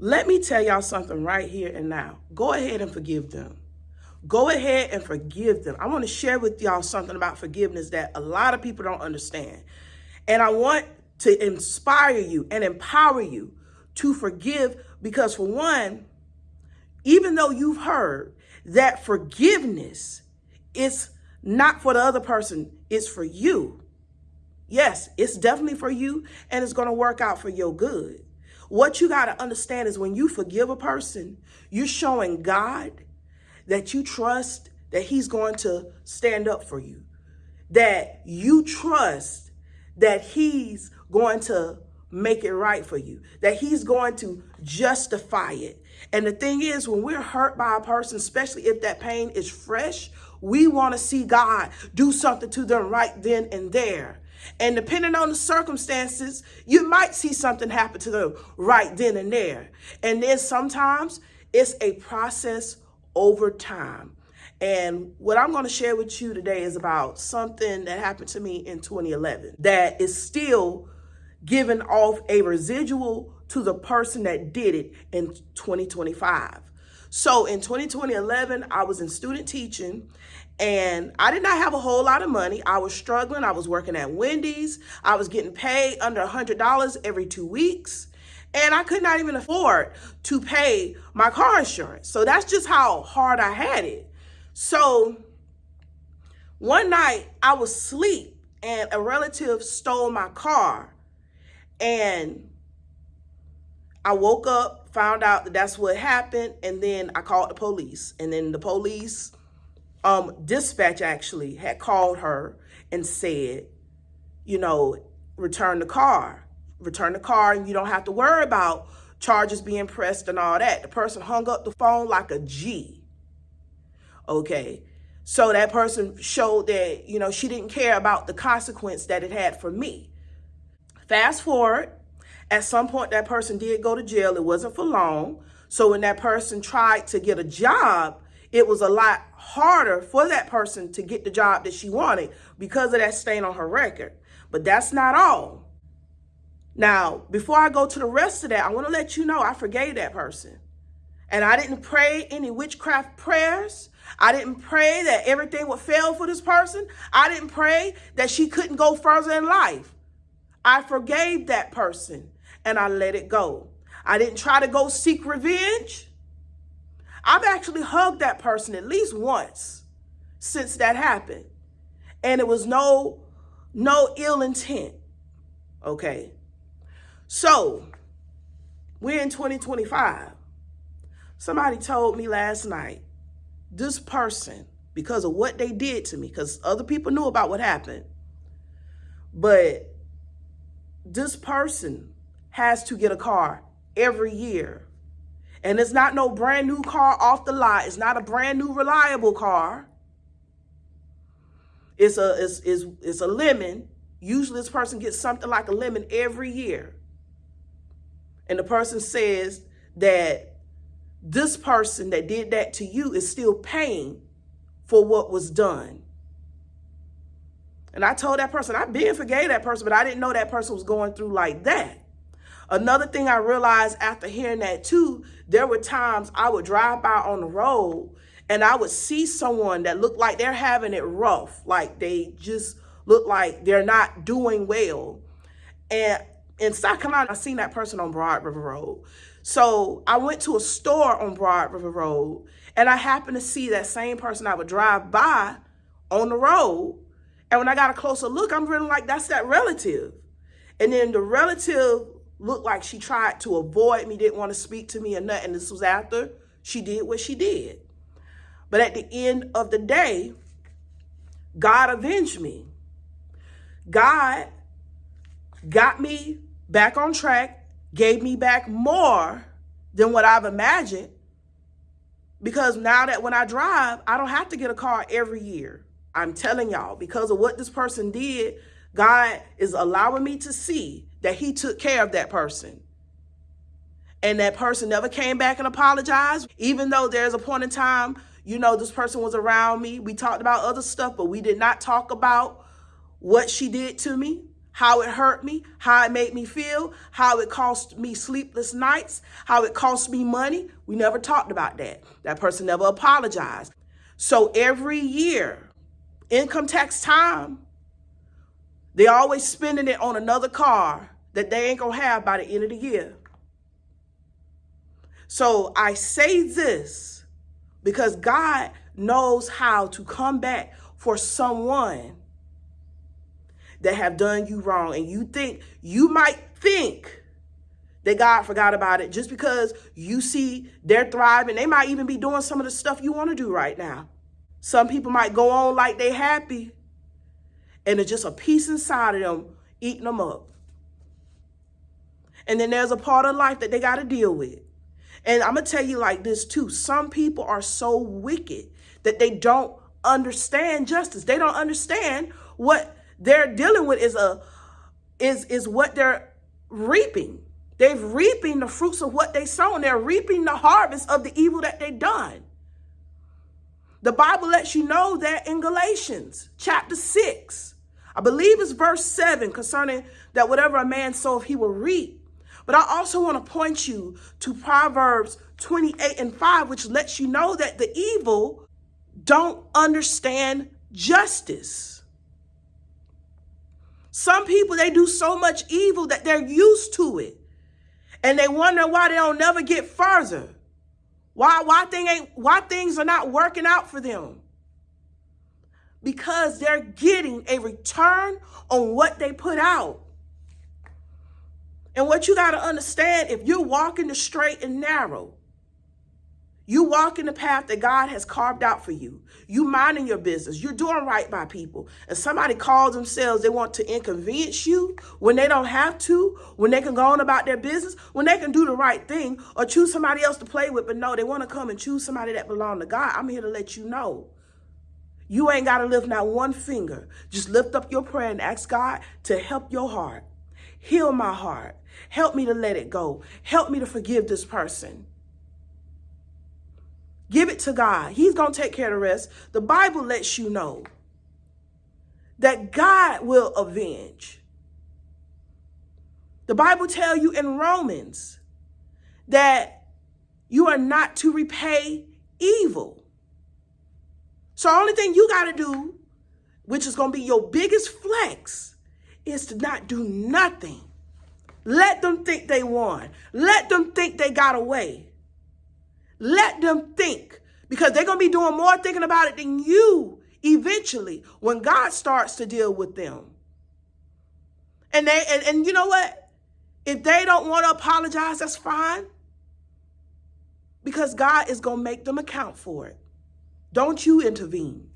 Let me tell y'all something right here and now. Go ahead and forgive them. Go ahead and forgive them. I want to share with y'all something about forgiveness that a lot of people don't understand. And I want to inspire you and empower you to forgive because, for one, even though you've heard that forgiveness is not for the other person, it's for you. Yes, it's definitely for you, and it's going to work out for your good. What you got to understand is when you forgive a person, you're showing God that you trust that he's going to stand up for you, that you trust that he's going to make it right for you, that he's going to justify it. And the thing is, when we're hurt by a person, especially if that pain is fresh, we want to see God do something to them right then and there. And depending on the circumstances, you might see something happen to them right then and there. And then sometimes it's a process over time. And what I'm going to share with you today is about something that happened to me in 2011 that is still giving off a residual to the person that did it in 2025. So in 2011, I was in student teaching and I did not have a whole lot of money. I was struggling. I was working at Wendy's. I was getting paid under $100 every 2 weeks. And I could not even afford to pay my car insurance. So that's just how hard I had it. So one night I was asleep and a relative stole my car. And I woke up, found out that that's what happened, and then I called the police. And then the police dispatch actually had called her and said, return the car. Return the car, and you don't have to worry about charges being pressed and all that. The person hung up the phone like a G. Okay. So that person showed that, she didn't care about the consequence that it had for me. Fast forward, at some point that person did go to jail. It wasn't for long. So when that person tried to get a job, it was a lot harder for that person to get the job that she wanted because of that stain on her record. But that's not all. Now, before I go to the rest of that, I want to let you know I forgave that person. And I didn't pray any witchcraft prayers. I didn't pray that everything would fail for this person. I didn't pray that she couldn't go further in life. I forgave that person and I let it go. I didn't try to go seek revenge. I've actually hugged that person at least once since that happened. And it was no ill intent. Okay. So we're in 2025. Somebody told me last night, this person, because of what they did to me, because other people knew about what happened, but this person has to get a car every year. And it's not no brand new car off the lot. It's not a brand new reliable car. It's a lemon. Usually this person gets something like a lemon every year. And the person says that this person that did that to you is still paying for what was done. And I told that person, I been forgave that person, but I didn't know that person was going through like that. Another thing I realized after hearing that too, there were times I would drive by on the road and I would see someone that looked like they're having it rough, like they just look like they're not doing well. And in South Carolina, I seen that person on Broad River Road. So I went to a store on Broad River Road and I happened to see that same person I would drive by on the road. And when I got a closer look, I'm really like, that's that relative. And then the relative looked like she tried to avoid me, didn't want to speak to me or nothing. This was after she did what she did. But at the end of the day, God avenged me. God got me back on track, gave me back more than what I've imagined. Because now that when I drive, I don't have to get a car every year. I'm telling y'all, because of what this person did, God is allowing me to see that he took care of that person. And that person never came back and apologized. Even though there's a point in time, this person was around me. We talked about other stuff, but we did not talk about what she did to me. how it hurt me, how it made me feel, how it cost me sleepless nights, how it cost me money. We never talked about that. That person never apologized. So every year, income tax time, they always spending it on another car that they ain't gonna have by the end of the year. So I say this because God knows how to come back for someone that have done you wrong. And you might think that God forgot about it just because you see they're thriving. They might even be doing some of the stuff you want to do right now. Some people might go on like they happy, and it's just a piece inside of them eating them up. And then there's a part of life that they got to deal with. And I'm going to tell you like this too. Some people are so wicked that they don't understand justice. They don't understand what they're dealing with is what they're reaping. They're reaping the fruits of what they sown. They're reaping the harvest of the evil that they've done. The Bible lets you know that in Galatians chapter 6, I believe it's verse 7, concerning that whatever a man soweth, he will reap. But I also want to point you to Proverbs 28:5, which lets you know that the evil don't understand justice. Some people, they do so much evil that they're used to it. And they wonder why they don't never get further. Why things are not working out for them. Because they're getting a return on what they put out. And what you got to understand, if you're walking the straight and narrow, you walk in the path that God has carved out for you. You minding your business. You're doing right by people. And somebody calls themselves, they want to inconvenience you when they don't have to, when they can go on about their business, when they can do the right thing or choose somebody else to play with. But no, they want to come and choose somebody that belongs to God. I'm here to let you know. You ain't got to lift not one finger. Just lift up your prayer and ask God to help your heart. Heal my heart. Help me to let it go. Help me to forgive this person. Give it to God. He's going to take care of the rest. The Bible lets you know that God will avenge. The Bible tells you in Romans that you are not to repay evil. So the only thing you got to do, which is going to be your biggest flex, is to not do nothing. Let them think they won. Let them think they got away. Let them think, because they're going to be doing more thinking about it than you eventually when God starts to deal with them. And you know what? If they don't want to apologize, that's fine, because God is going to make them account for it. Don't you intervene.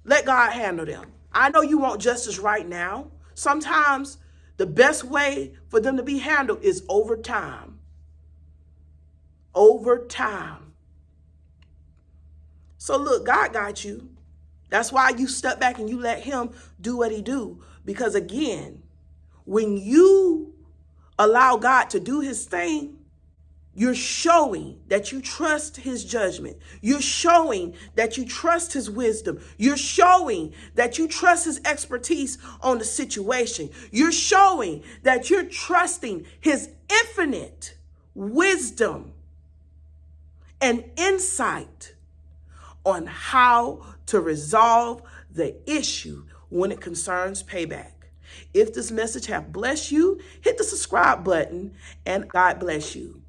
Let God handle them. I know you want justice right now. Sometimes the best way for them to be handled is over time. Over time. So look, God got you. That's why you step back and you let him do what he do. Because again, when you allow God to do his thing, you're showing that you trust his judgment. You're showing that you trust his wisdom. You're showing that you trust his expertise on the situation. You're showing that you're trusting his infinite wisdom and insight on how to resolve the issue when it concerns payback. If this message have blessed you, hit the subscribe button and God bless you.